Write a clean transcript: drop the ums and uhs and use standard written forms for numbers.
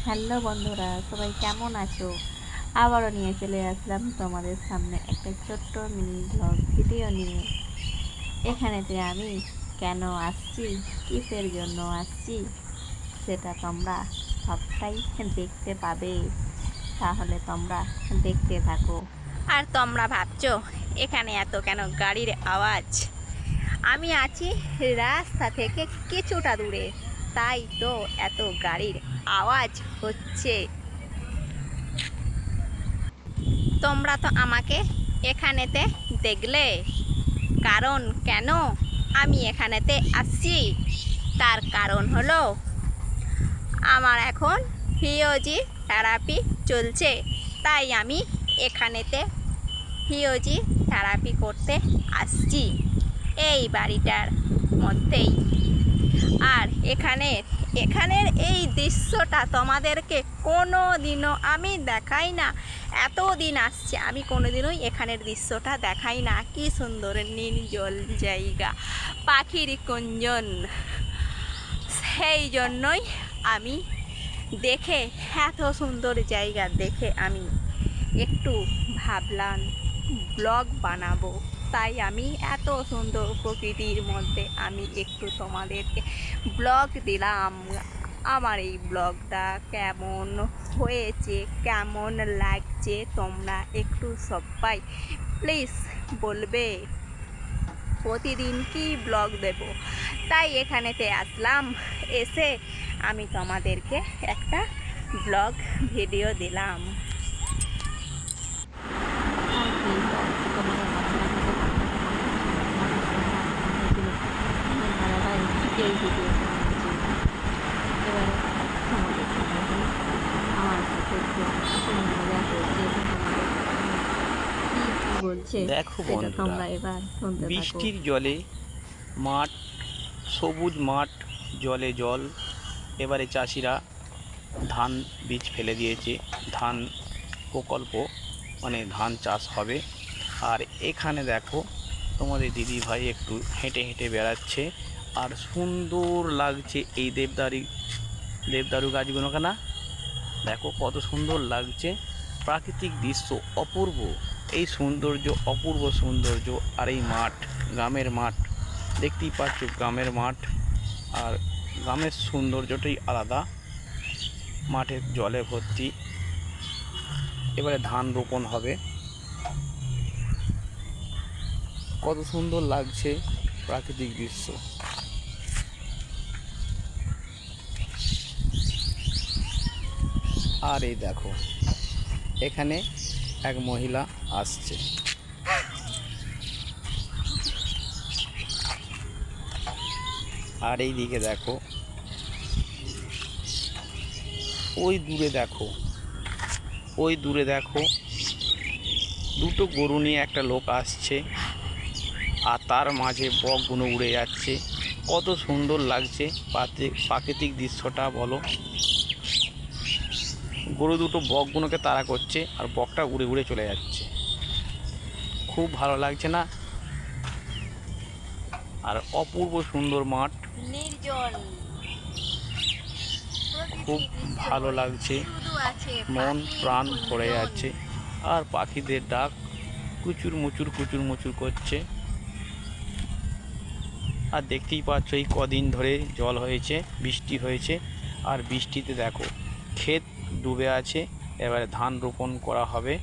Hello বন্ধুরা, সবাই কেমন আছো? আবারও নিয়ে চলে আসলাম তোমাদের সামনে একটা ছোট্ট মিনি ব্লগ ভিডিও নিয়ে। এখানেতে আমি কেন আসছি, কিসের জন্য আসছি, সেটা তোমরা সবটাই দেখতে পাবে। তাহলে তোমরা দেখতে থাকো। আর তোমরা ভাবছো এখানে এত কেন গাড়ির আওয়াজ? আমি আছি রাস্তা থেকে কিছুটা দূরে, তাই তো এত গাড়ির আওয়াজ হচ্ছে। তোমরা তো আমাকে এখানেতে দেখলে, কারণ কেন আমি এখানেতে আসছি তার কারণ হলো আমার এখন ফিজিওলজি থেরাপি চলছে, তাই আমি এখানেতে ফিজিওলজি থেরাপি করতে আসছি এই বাড়িটার মধ্যেই। আর এখানের এই দৃশ্যটা তোমাদেরকে কোনো দিনও আমি দেখাই না। এতদিন আসছে আমি কোনো দিনই এখানের দৃশ্যটা দেখাই না। কি সুন্দর নির্জল জায়গা, পাখির কুঞ্জন। সেই জন্যই আমি দেখে, এত সুন্দর জায়গা দেখে আমি একটু ভাবলাম ব্লগ বানাবো। তাই আমি এত সুন্দর প্রকৃতির মধ্যে আমি একটু তোমাদেরকে ব্লগ দিলাম। আমার এই ব্লগটা কেমন হয়েছে, কেমন লাগছে, তোমরা একটু সবাই প্লিজ বলবে প্রতিদিন কি ব্লগ দেব। তাই এখানেতে আসলাম, এসে আমি তোমাদেরকে একটা ব্লগ ভিডিও দিলাম। এই ভিডিও এবারে তোমাদের সামনে আমার সাথে মজা করছে, কি বলছে দেখো সেটা বন্ধুরা, তোমরা এবার শুনতে থাকো। বৃষ্টির জলে মাঠ, সবুজ মাঠ, জলে জল। এবারে চাষিরা ধান বীজ ফেলে দিয়েছে, ধান প্রকল্প মানে ধান চাষ হবে। আর এখানে দেখো তোমাদের দিদি ভাই একটু হেঁটে হেঁটে বেড়াচ্ছে, আর সুন্দর লাগছে এই দেবদারু গাছগুলো। কেনা দেখো কত সুন্দর লাগছে, প্রাকৃতিক দৃশ্য অপূর্ব। এই সৌন্দর্য, অপূর্ব সৌন্দর্য। আর এই মাঠ, গ্রামের মাঠ, দেখতেই পাচ্ছ গ্রামের মাঠ। আর গ্রামের সৌন্দর্যটাই আলাদা, মাঠের জলে ভর্তি। এবারে ধান রোপণ হবে, কত সুন্দর লাগছে প্রাকৃতিক দৃশ্য। আর এই দেখো এখানে এক মহিলা আসছে, আর এই দিকে দেখো, ওই দূরে দেখো দুটো গরু নিয়ে একটা লোক আসছে, আর তার মাঝে বকগুলো উড়ে যাচ্ছে। কত সুন্দর লাগছে প্রাকৃতিক দৃশ্যটা বলো। গরু দুটো বকগুলোকে তাড়া করছে, আর বকটা উড়ে উড়ে চলে যাচ্ছে। খুব ভালো লাগছে না? আর অপূর্ব সুন্দর মাঠ, নির্জন, খুব ভালো লাগছে, মন প্রাণ ভরে যাচ্ছে। আর পাখিদের ডাক কুচুর মুচুর করছে। আর দেখতেই পাচ্ছ এই কদিন ধরে জল হয়েছে, বৃষ্টি হয়েছে, আর বৃষ্টিতে দেখো ক্ষেত ডুবে আছে। এবারে ধান রোপণ করা হবে।